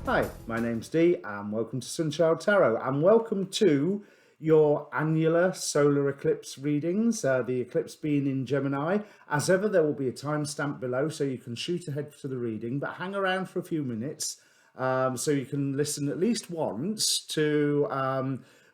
Hi, my name's Dee and welcome to Sunchild Tarot and welcome to your annular solar eclipse readings, the eclipse being in Gemini. As ever, there will be a timestamp below so you can shoot ahead to the reading, but hang around for a few minutes so you can listen at least once to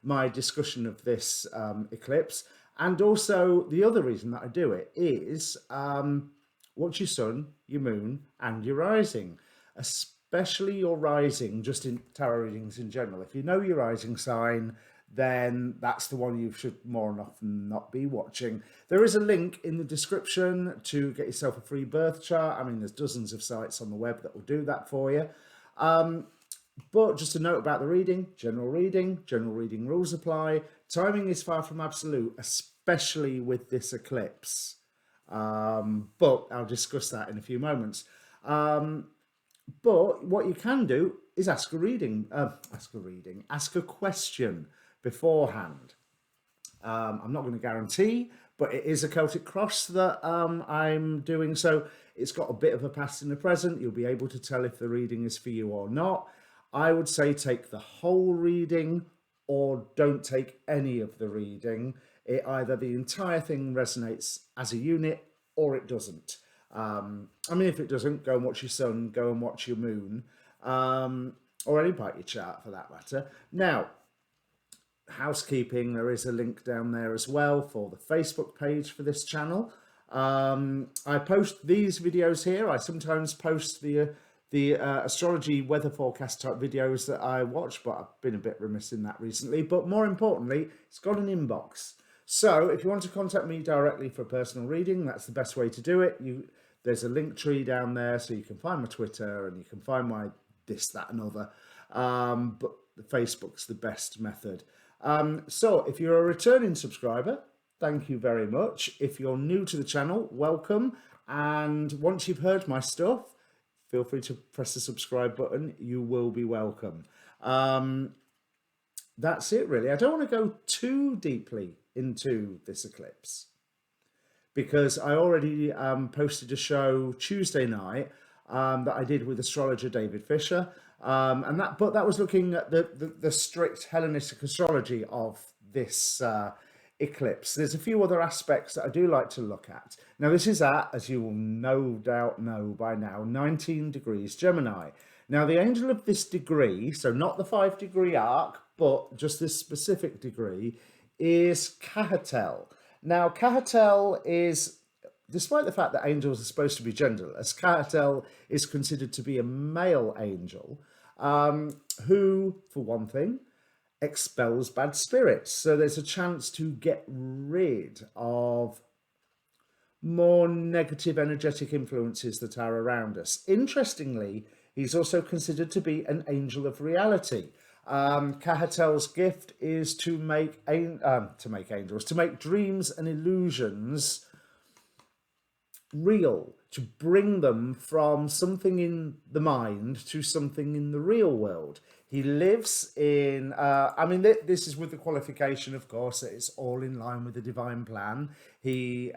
my discussion of this eclipse. And also the other reason that I do it is watch your sun, your moon and your rising, especially your rising, just in tarot readings in general. If you know your rising sign, then that's the one you should more often not be watching. There is a link in the description to get yourself a free birth chart. I mean, there's dozens of sites on the web that will do that for you. But just a note about the reading, general reading rules apply. Timing is far from absolute, especially with this eclipse. But I'll discuss that in a few moments. But what you can do is ask a question beforehand. I'm not going to guarantee, but it is a Celtic cross that I'm doing. So it's got a bit of a past and a present. You'll be able to tell if the reading is for you or not. I would say take the whole reading or don't take any of the reading. Either the entire thing resonates as a unit or it doesn't. I mean, if it doesn't, go and watch your sun, go and watch your moon, or any part of your chart for that matter. Now, housekeeping, there is a link down there as well for the Facebook page for this channel. I post these videos here. I sometimes post the astrology weather forecast type videos that I watch, but I've been a bit remiss in that recently. But more importantly, it's got an inbox. So if you want to contact me directly for a personal reading, that's the best way to do it. There's a link tree down there, so you can find my Twitter and you can find my this, that and other. But the Facebook's the best method. So if you're a returning subscriber, thank you very much. If you're new to the channel, welcome. And once you've heard my stuff, feel free to press the subscribe button. You will be welcome. That's it, really. I don't want to go too deeply into this eclipse because I already posted a show Tuesday night that I did with astrologer David Fischer, but that was looking at the strict Hellenistic astrology of this eclipse. There's a few other aspects that I do like to look at. Now, this is at, as you will no doubt know by now, 19 degrees Gemini. Now, the angel of this degree, so not the 5-degree arc, but just this specific degree, is Cahatel. Now, Cahatel is, despite the fact that angels are supposed to be genderless, Cahatel is considered to be a male angel who, for one thing, expels bad spirits. So there's a chance to get rid of more negative energetic influences that are around us. Interestingly, he's also considered to be an angel of reality. Cahatel's gift is to make angels, to make dreams and illusions real, to bring them from something in the mind to something in the real world. He lives in, I mean, this is with the qualification, of course, that it's all in line with the divine plan. He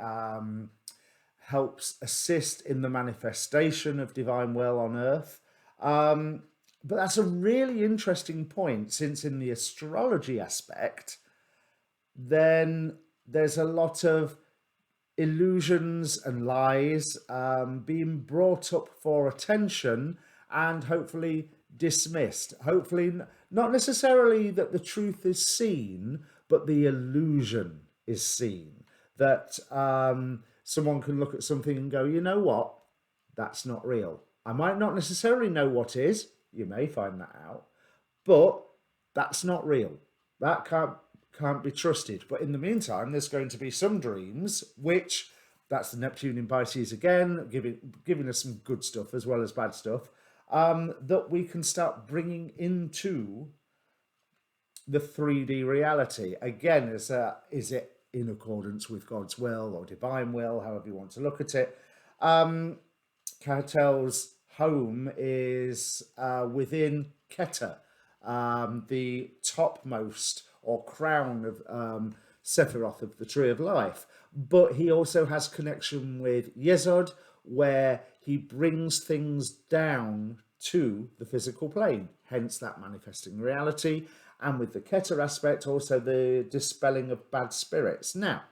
helps assist in the manifestation of divine will on earth. But that's a really interesting point, since in the astrology aspect, then there's a lot of illusions and lies being brought up for attention and hopefully dismissed. Hopefully not necessarily that the truth is seen, but the illusion is seen. That someone can look at something and go, you know what, that's not real. I might not necessarily know what is. You may find that out, but that's not real. That can't be trusted. But in the meantime, there's going to be some dreams, which that's the Neptune in Pisces again, giving us some good stuff as well as bad stuff, that we can start bringing into the 3D reality. Again, is it in accordance with God's will or divine will, however you want to look at it? Cahatel's home is within Keter, the topmost or crown of Sephiroth of the Tree of Life. But he also has connection with Yesod, where he brings things down to the physical plane, hence that manifesting reality. And with the Keter aspect, also the dispelling of bad spirits. Now,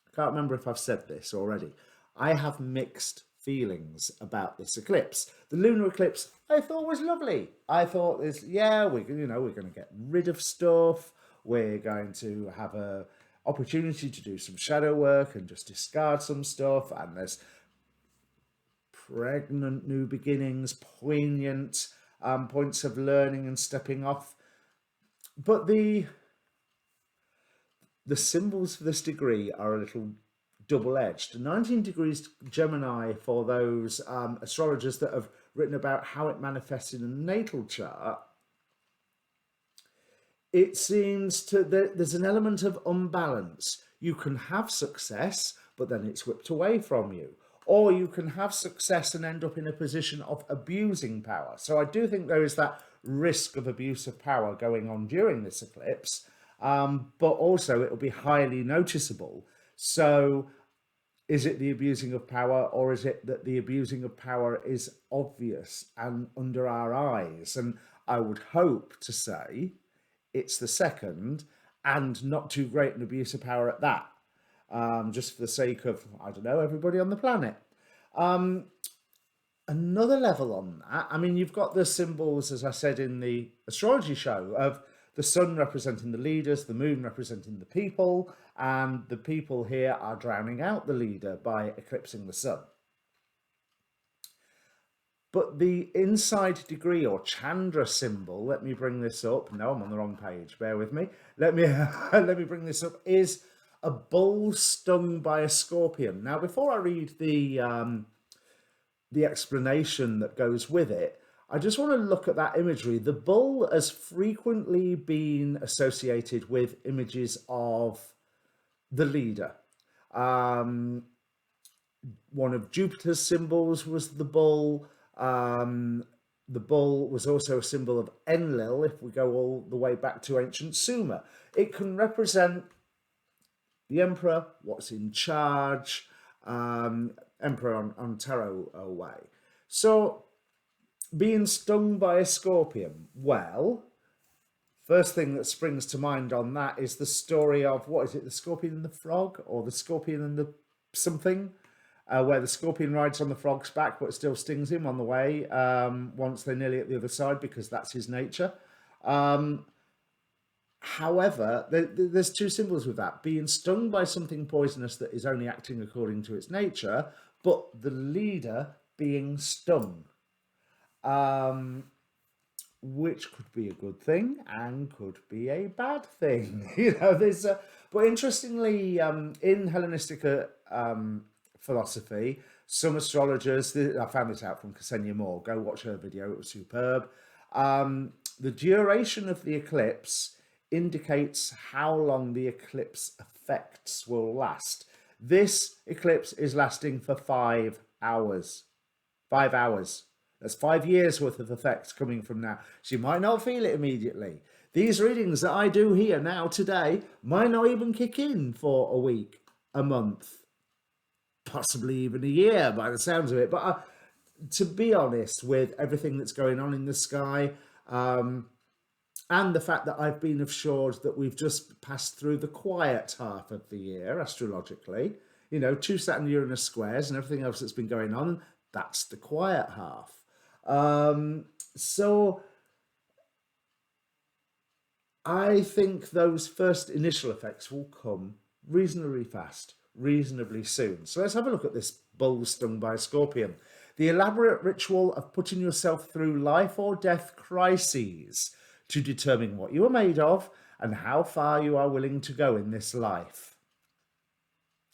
I can't remember if I've said this already. I have mixed feelings about this eclipse. The lunar eclipse I thought was lovely. I thought this, yeah, we're going to get rid of stuff. We're going to have a opportunity to do some shadow work and just discard some stuff. And there's pregnant new beginnings, poignant points of learning and stepping off. But the symbols for this degree are a little double-edged. 19 degrees Gemini, for those astrologers that have written about how it manifests in a natal chart, it seems there's an element of unbalance. You can have success, but then it's whipped away from you. Or you can have success and end up in a position of abusing power. So I do think there is that risk of abuse of power going on during this eclipse, but also it will be highly noticeable. So is it the abusing of power, or is it that the abusing of power is obvious and under our eyes? And I would hope to say it's the second, and not too great an abuse of power at that, just for the sake of, I don't know, everybody on the planet. Another level on that, I mean, you've got the symbols, as I said in the astrology show, of the sun representing the leaders, the moon representing the people, and the people here are drowning out the leader by eclipsing the sun. But the inside degree or Chandra symbol, let me bring this up. No, I'm on the wrong page. Bear with me. Let me bring this up. Is a bull stung by a scorpion. Now, before I read the explanation that goes with it, I just want to look at that imagery. The bull has frequently been associated with images of the leader. One of Jupiter's symbols was the bull. The bull was also a symbol of Enlil, if we go all the way back to ancient Sumer. It can represent the emperor, what's in charge, emperor on tarot way. So being stung by a scorpion, well, first thing that springs to mind on that is the story of, what is it, the scorpion and the frog, or the scorpion and the something, where the scorpion rides on the frog's back but still stings him on the way once they're nearly at the other side, because that's his nature. However, there's two symbols with that: being stung by something poisonous that is only acting according to its nature, but the leader being stung, which could be a good thing and could be a bad thing. But interestingly, in Hellenistic philosophy, some astrologers, I found this out from Ksenia Moore, go watch her video, it was superb. The duration of the eclipse indicates how long the eclipse effects will last. This eclipse is lasting for 5 hours. 5 hours. That's 5 years worth of effects coming from now. So you might not feel it immediately. These readings that I do here now today might not even kick in for a week, a month, possibly even a year by the sounds of it. But to be honest, with everything that's going on in the sky, and the fact that I've been assured that we've just passed through the quiet half of the year, astrologically, 2 Saturn-Uranus squares and everything else that's been going on, that's the quiet half. So I think those first initial effects will come reasonably fast, reasonably soon. So let's have a look at this bull stung by a scorpion. The elaborate ritual of putting yourself through life or death crises to determine what you are made of and how far you are willing to go in this life.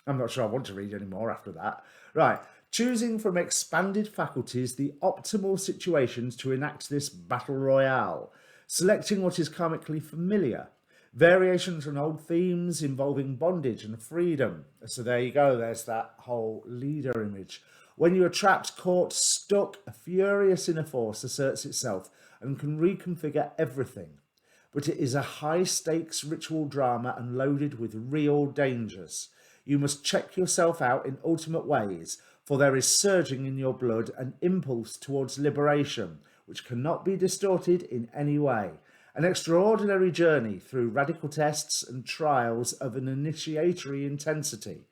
I'm not sure I want to read any more after that. Right. Choosing from expanded faculties the optimal situations to enact this battle royale. Selecting what is karmically familiar. Variations on old themes involving bondage and freedom. So there you go. There's that whole leader image. When you are trapped, caught, stuck, a furious inner force asserts itself and can reconfigure everything. But it is a high-stakes ritual drama and loaded with real dangers. You must check yourself out in ultimate ways. for there is surging in your blood an impulse towards liberation, which cannot be distorted in any way. An extraordinary journey through radical tests and trials of an initiatory intensity.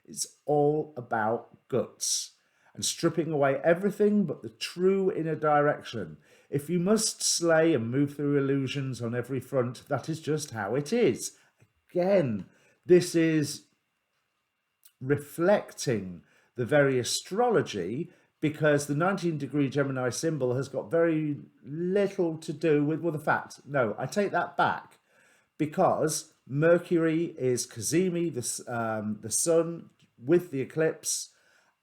It's all about guts and stripping away everything but the true inner direction. If you must slay and move through illusions on every front, that is just how it is. Again, this is reflecting the very astrology, because the 19-degree Gemini symbol has got very little to do with, well, the fact, no, I take that back, because Mercury is Cazimi, the sun with the eclipse,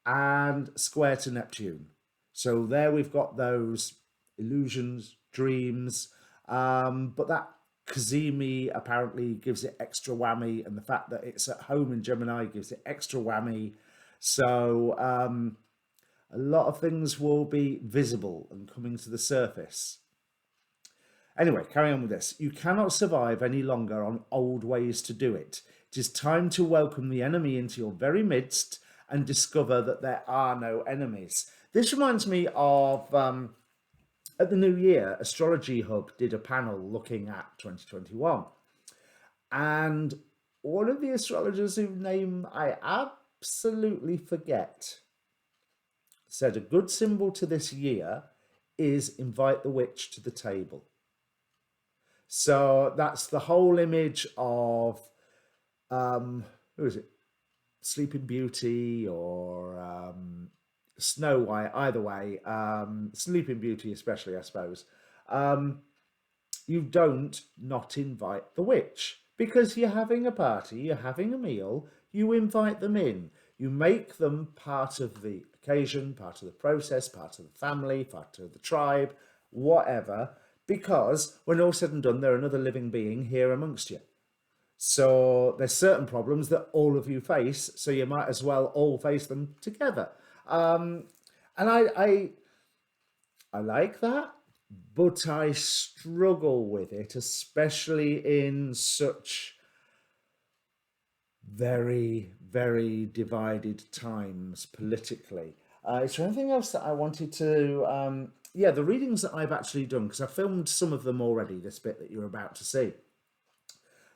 and square to Neptune. So there we've got those illusions, dreams, but that Cazimi apparently gives it extra whammy, and the fact that it's at home in Gemini gives it extra whammy. So a lot of things will be visible and coming to the surface. Anyway, carry on with this. You cannot survive any longer on old ways to do it. It is time to welcome the enemy into your very midst and discover that there are no enemies. This reminds me of, at the New Year, Astrology Hub did a panel looking at 2021. And one of the astrologers whose name I absolutely forget said a good symbol to this year is invite the witch to the table. So that's the whole image of, who is it? Sleeping Beauty or Snow White, either way. Sleeping Beauty especially, I suppose. You don't not invite the witch, because you're having a party, you're having a meal, you invite them in. You make them part of the occasion, part of the process, part of the family, part of the tribe, whatever, because when all's said and done, they're another living being here amongst you. So there's certain problems that all of you face, so you might as well all face them together. And I like that, but I struggle with it, especially in such very, very divided times politically. Is there anything else that I wanted to... yeah, the readings that I've actually done, because I filmed some of them already, this bit that you're about to see.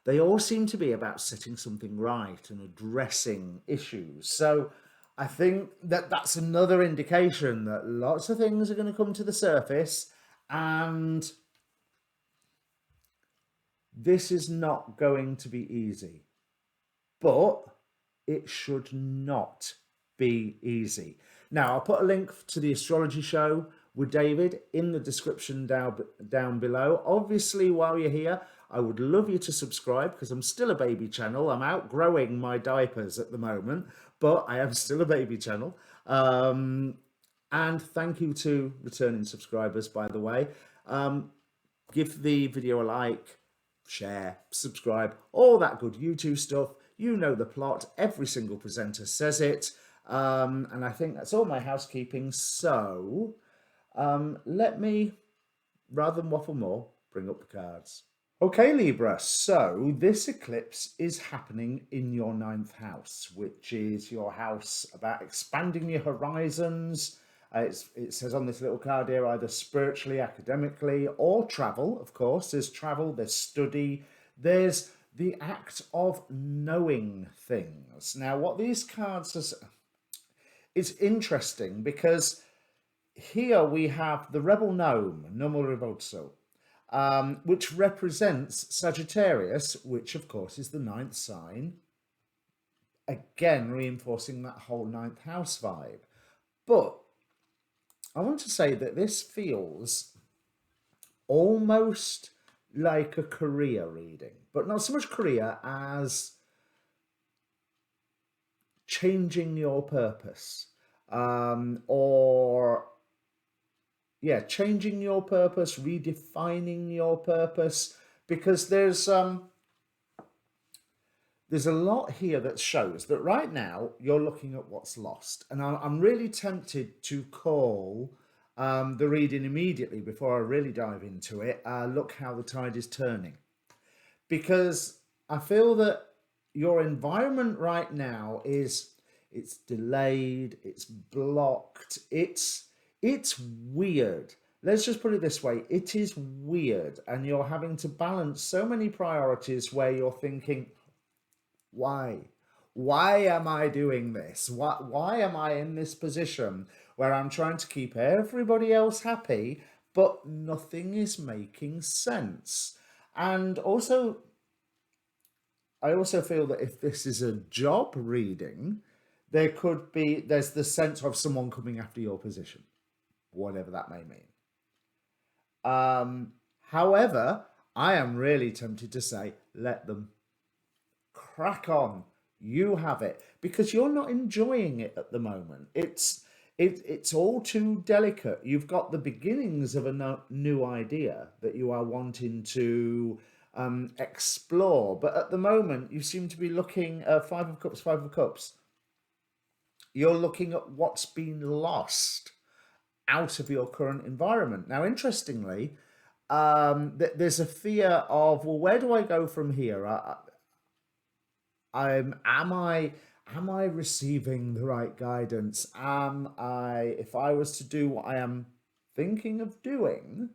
They all seem to be about setting something right and addressing issues. So I think that that's another indication that lots of things are going to come to the surface, and this is not going to be easy. But it should not be easy. Now, I'll put a link to the astrology show with David in the description down below. Obviously, while you're here, I would love you to subscribe, because I'm still a baby channel. I'm outgrowing my diapers at the moment, but I am still a baby channel. And thank you to returning subscribers, by the way. Give the video a like, share, subscribe, all that good YouTube stuff. You know the plot. Every single presenter says it. And I think that's all my housekeeping. So let me, rather than waffle more, bring up the cards. Okay, Libra, so this eclipse is happening in your 9th house, which is your house about expanding your horizons. It says on this little card here, either spiritually, academically, or travel, of course. There's travel, there's study, there's the act of knowing things. Now, what these cards are... It's interesting, because here we have the rebel gnome, Nomo Revolso, which represents Sagittarius, which of course is the 9th sign, again reinforcing that whole 9th house vibe. But I want to say that this feels almost like a career reading, but not so much career as changing your purpose, or yeah, changing your purpose, redefining your purpose, because there's a lot here that shows that right now you're looking at what's lost. And I'm really tempted to call the reading immediately before I really dive into it, Look How the Tide is Turning. Because I feel that your environment right now is it's delayed, it's blocked, it's weird. Let's just put it this way, it is weird, and you're having to balance so many priorities where you're thinking, why? Why am I doing this? Why am I in this position where I'm trying to keep everybody else happy, but nothing is making sense? And also, I also feel that if this is a job reading, there's the sense of someone coming after your position, whatever that may mean. However, I am really tempted to say, let them crack on. You have it, because you're not enjoying it at the moment. It's all too delicate. You've got the beginnings of a new idea that you are wanting to explore, but at the moment you seem to be looking at Five of Cups, Five of Cups. You're looking at what's been lost out of your current environment. Now, interestingly, there's a fear of, well, where do I go from here? Am I receiving the right guidance? If I was to do what I am thinking of doing,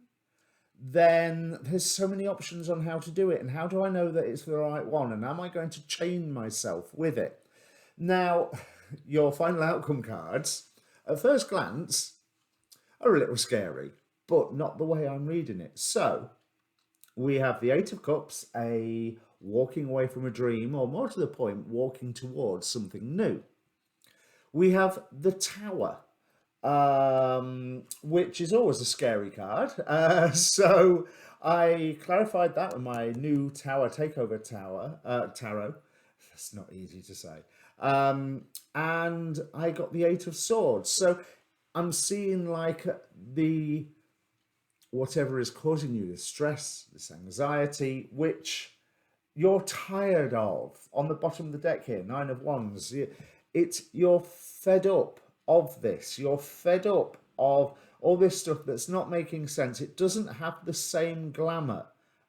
then there's so many options on how to do it, and how do I know that it's the right one? And am I going to chain myself with it? Now, your final outcome cards, at first glance, are a little scary, but not the way I'm reading it. So we have the Eight of Cups, a walking away from a dream, or more to the point, walking towards something new. We have the Tower, which is always a scary card. So I clarified that with my new Tower Takeover Tarot. That's not easy to say. And I got the Eight of Swords. So I'm seeing like the whatever is causing you this stress, this anxiety, which you're tired of. On the bottom of the deck here, Nine of Wands, you're fed up of this. You're fed up of all this stuff that's not making sense. It doesn't have the same glamour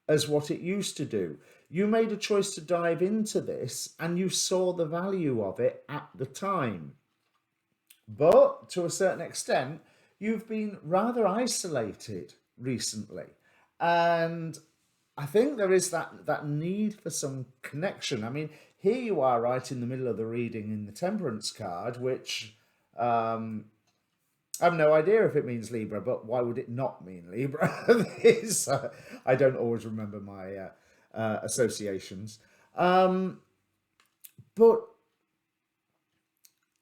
as what it used to do. You made a choice to dive into this and you saw the value of it at the time. But to a certain extent, you've been rather isolated recently. And I think there is that need for some connection. I mean, here you are right in the middle of the reading in the Temperance card, which I have no idea if it means Libra, but why would it not mean Libra? I don't always remember my associations. But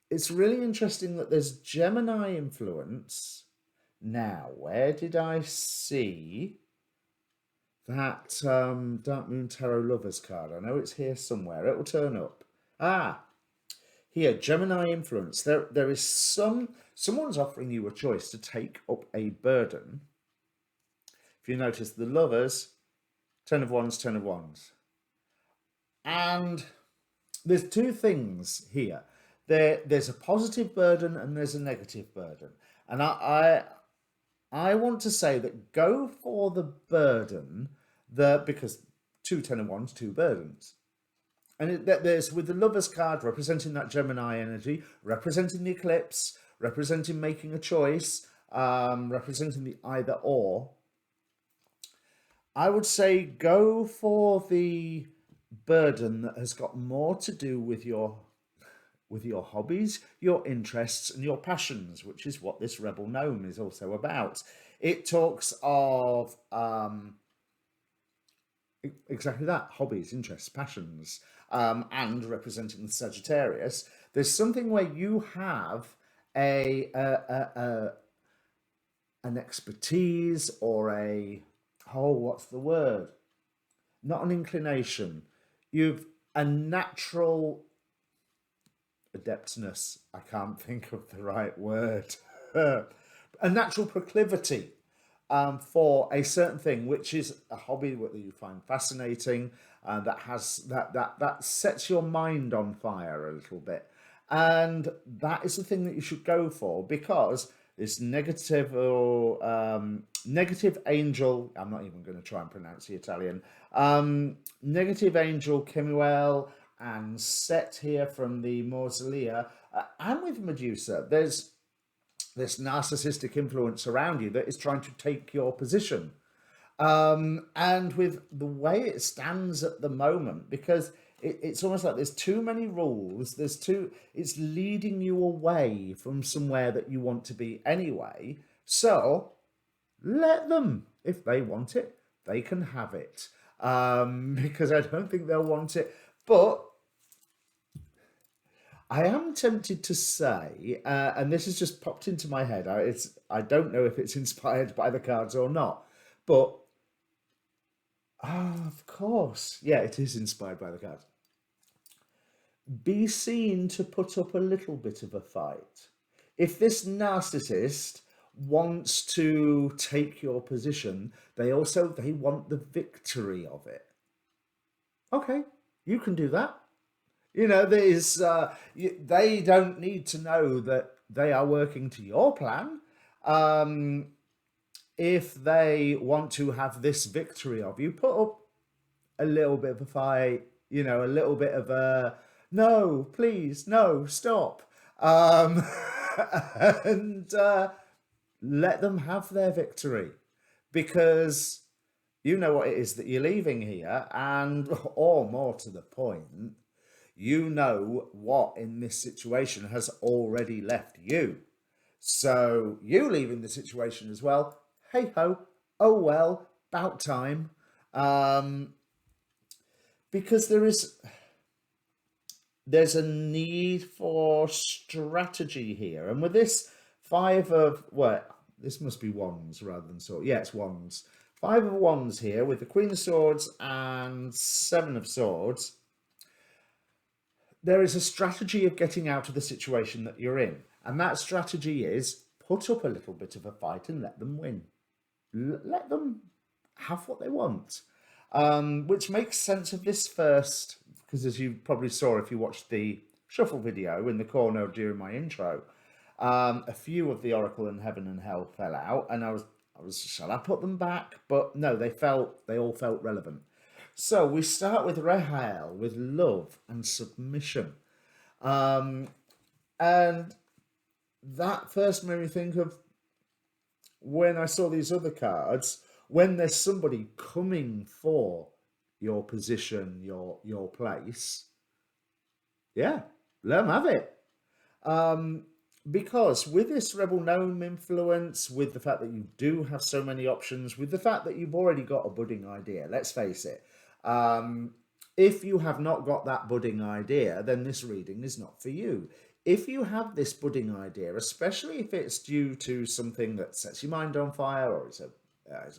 it's really interesting that there's Gemini influence. Now, where did I see that Dark Moon Tarot Lovers card? I know it's here somewhere. It will turn up. Here, Gemini influence. There is someone's offering you a choice to take up a burden. If you notice, the Lovers, Ten of Wands, Ten of Wands. And there's two things here. There's a positive burden and there's a negative burden. And I want to say that go for the burden, because two Ten of Wands, two burdens. And there's, with the Lovers card representing that Gemini energy, representing the eclipse, representing making a choice, representing the either or. I would say go for the burden that has got more to do with your hobbies, your interests, and your passions, which is what this Rebel Gnome is also about. It talks of exactly that: hobbies, interests, passions, and representing the Sagittarius. There's something where you have an expertise or what's the word? Not an inclination. You've a natural adeptness. I can't think of the right word. A natural proclivity for a certain thing, which is a hobby that you find fascinating, that sets your mind on fire a little bit, and that is the thing that you should go for, because this negative angel, I'm not even going to try and pronounce the Italian, negative angel Kemuel and Set here from the Mausolea And with Medusa, there's this narcissistic influence around you that is trying to take your position. And with the way it stands at the moment, because it's almost like there's too many rules, it's leading you away from somewhere that you want to be anyway. So let them. If they want it, they can have it. Because I don't think they'll want it. But I am tempted to say, and this has just popped into my head, I don't know if it's inspired by the cards or not, but of course, yeah, it is inspired by the cards. Be seen to put up a little bit of a fight. If this narcissist wants to take your position, they want the victory of it. Okay, you can do that. You know, they don't need to know that they are working to your plan. If they want to have this victory of you, put up a little bit of a fight, you know, a little bit of a, no, please, no, stop. And let them have their victory, because you know what it is that you're leaving here, and, or more to the point, you know what in this situation has already left you. So you leaving the situation as well, hey ho, oh well, about time. Because there's a need for strategy here. And with this this must be wands rather than swords. Yeah, it's wands. 5 of wands here with the Queen of Swords and 7 of Swords. There is a strategy of getting out of the situation that you're in. And that strategy is put up a little bit of a fight and let them win. Let them have what they want. Which makes sense of this first, because as you probably saw if you watched the shuffle video in the corner during my intro, a few of the Oracle in Heaven and Hell fell out, and I was shall I put them back? But no, they all felt relevant. So we start with Rahel, with love and submission. And that first made me think of when I saw these other cards, when there's somebody coming for your position, your place, yeah, let them have it. Because with this Rebel Gnome influence, with the fact that you do have so many options, with the fact that you've already got a budding idea, let's face it, if you have not got that budding idea, then this reading is not for you. If you have this budding idea, especially if it's due to something that sets your mind on fire, or is a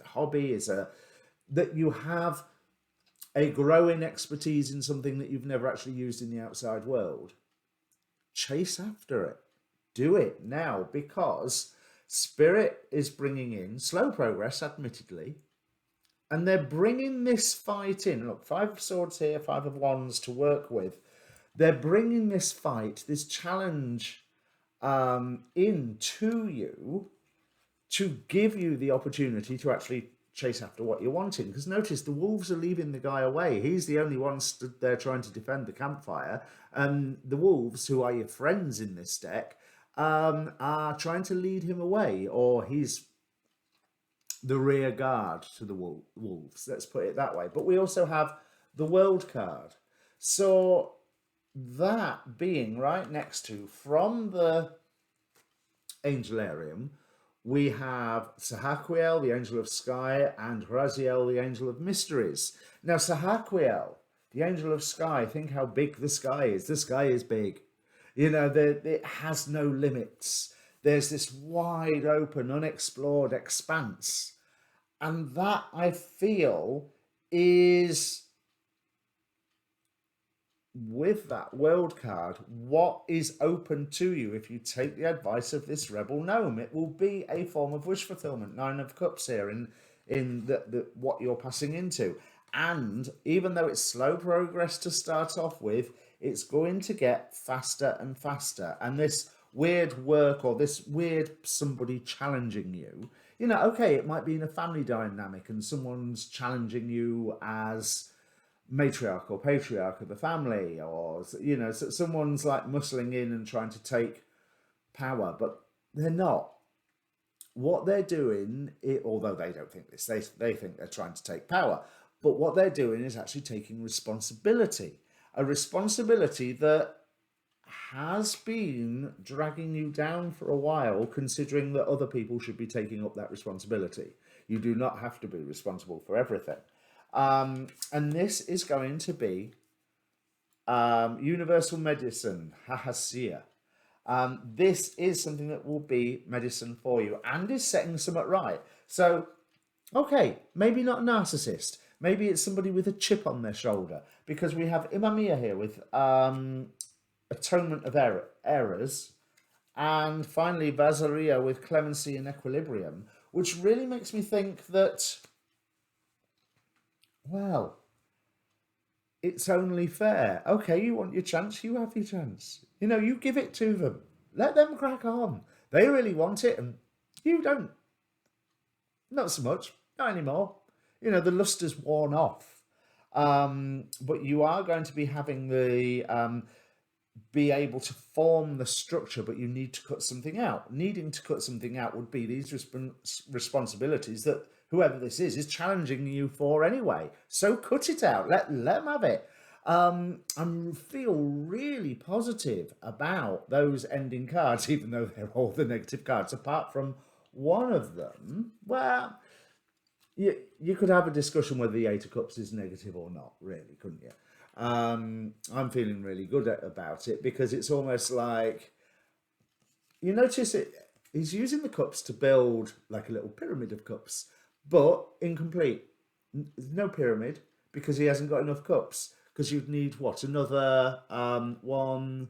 hobby, that you have a growing expertise in something that you've never actually used in the outside world, chase after it. Do it now, because Spirit is bringing in slow progress, admittedly, and they're bringing this fight in. Look, 5 of Swords here, 5 of Wands to work with. They're bringing this fight, this challenge into you to give you the opportunity to actually chase after what you're wanting. Because notice the wolves are leaving the guy away. He's the only one stood there trying to defend the campfire. And the wolves, who are your friends in this deck, are trying to lead him away. Or he's the rear guard to the wolves. Let's put it that way. But we also have the World card. So that being right next to, from the Angelarium, we have Sahaquiel, the Angel of Sky, and Raziel, the Angel of Mysteries. Now, Sahaquiel, the Angel of Sky, think how big the sky is. The sky is big. You know, it has no limits. There's this wide open, unexplored expanse. And that, I feel, is, with that World card, what is open to you if you take the advice of this Rebel Gnome. It will be a form of wish fulfillment. 9 of Cups here in what you're passing into. And even though it's slow progress to start off with, it's going to get faster and faster. And this weird work, or this weird somebody challenging you, you know, okay, it might be in a family dynamic and someone's challenging you as matriarch or patriarch of the family, or someone's like muscling in and trying to take power, but they're not. What they're doing, although they don't think this, they think they're trying to take power, but what they're doing is actually taking responsibility, a responsibility that has been dragging you down for a while, considering that other people should be taking up that responsibility. You do not have to be responsible for everything. And this is going to be universal medicine, Hahasia. This is something that will be medicine for you and is setting something right. So, okay, maybe not a narcissist. Maybe it's somebody with a chip on their shoulder, because we have Imamia here with atonement of errors, and finally Vazaria with clemency and equilibrium, which really makes me think that, well, it's only fair. Okay, you want your chance, you have your chance. You give it to them. Let them crack on. They really want it, and you don't. Not so much. Not anymore. The luster's worn off. But you are going to be having the be able to form the structure, but you need to cut something out. Needing to cut something out would be these responsibilities that whoever this is challenging you for anyway. So cut it out. Let them have it. I feel really positive about those ending cards, even though they're all the negative cards, apart from one of them, where you could have a discussion whether the Eight of Cups is negative or not, really, couldn't you? I'm feeling really good about it, because it's almost like, you notice it. He's using the cups to build like a little pyramid of cups, but incomplete. There's no pyramid because he hasn't got enough cups. Because you'd need what, another 1,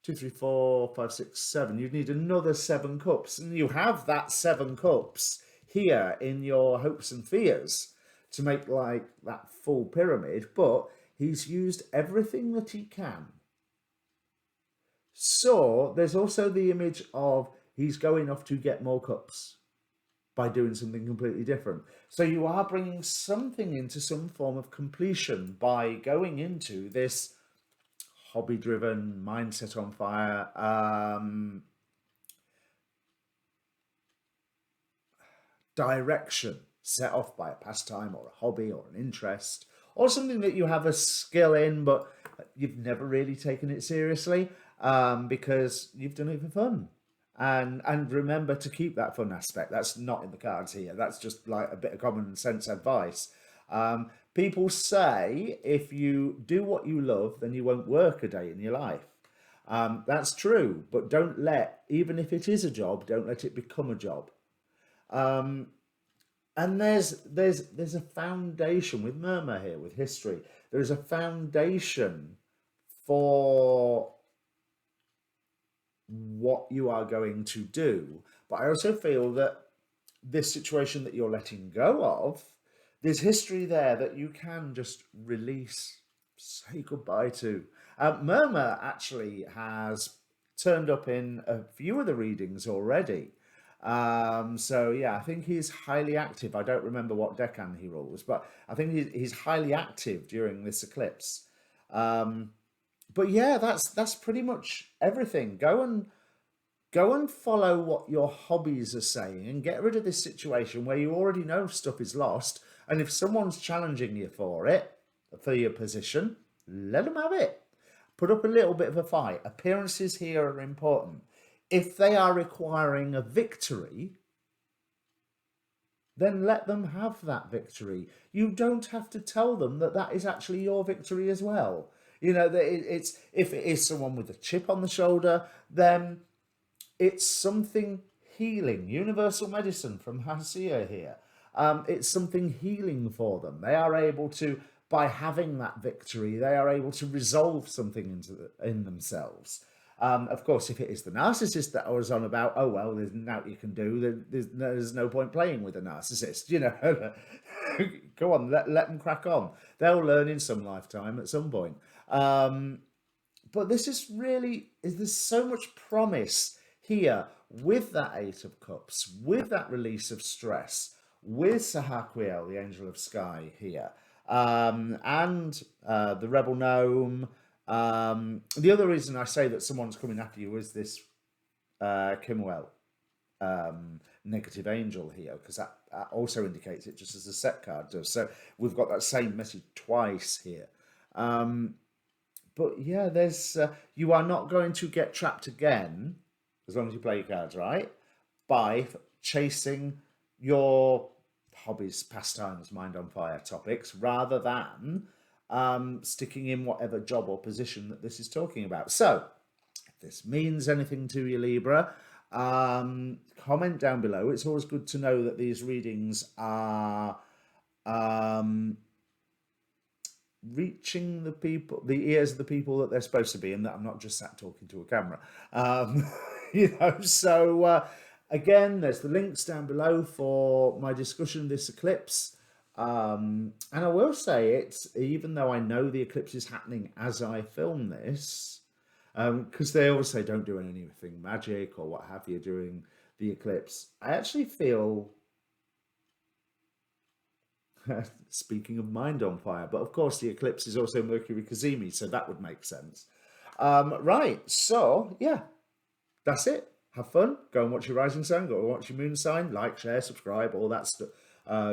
2, 3, 4, 5, 6, 7. You'd need another 7 cups, and you have that 7 cups here in your hopes and fears to make like that full pyramid, but he's used everything that he can. So there's also the image of he's going off to get more cups by doing something completely different. So you are bringing something into some form of completion by going into this hobby-driven, mindset on fire, direction set off by a pastime or a hobby or an interest, or something that you have a skill in, but you've never really taken it seriously, because you've done it for fun. And remember to keep that fun aspect. That's not in the cards here. That's just like a bit of common sense advice. People say if you do what you love, then you won't work a day in your life. That's true, but don't let, even if it is a job, don't let it become a job. And there's a foundation with Murmur here, with history. There is a foundation for what you are going to do. But I also feel that this situation that you're letting go of, there's history there that you can just release, say goodbye to. Murmur actually has turned up in a few of the readings already. So yeah, I think he's highly active. I don't remember what decan he rules, but I think he's highly active during this eclipse. But yeah, that's pretty much everything. Go and follow what your hobbies are saying, and get rid of this situation where you already know stuff is lost. And if someone's challenging you for it, for your position, let them have it. Put up a little bit of a fight. Appearances here are important. If they are requiring a victory, then let them have that victory. You don't have to tell them that that is actually your victory as well. It's, if it is someone with a chip on the shoulder, then it's something healing. Universal medicine from Hasia here. It's something healing for them. They are able to, by having that victory, they are able to resolve something in themselves. Of course, if it is the narcissist that I was on about, oh well, there's nothing you can do. There's no point playing with a narcissist. Go on, let them crack on. They'll learn in some lifetime at some point. But this is really, there's so much promise here with that Eight of Cups, with that release of stress, with Sahaquiel, the Angel of Sky here. and the Rebel Gnome. The other reason I say that someone's coming after you is this Kimwell negative angel here, because that also indicates it just as the set card does. So we've got that same message twice here. But yeah, there's you are not going to get trapped again, as long as you play your cards right, by chasing your hobbies, pastimes, mind on fire topics, rather than sticking in whatever job or position that this is talking about. So if this means anything to you, Libra, comment down below. It's always good to know that these readings are reaching the ears of the people that they're supposed to be, and that I'm not just sat talking to a camera. So again, there's the links down below for my discussion of this eclipse. And I will say, it's, even though I know the eclipse is happening as I film this, because they always say don't do anything magic or what have you during the eclipse, I actually feel, speaking of mind on fire, but of course the eclipse is also Mercury Cazimi, so that would make sense. Right, so yeah, that's it. Have fun. Go and watch your rising sign, go and watch your moon sign, like, share, subscribe, all that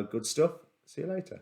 good stuff. See you later.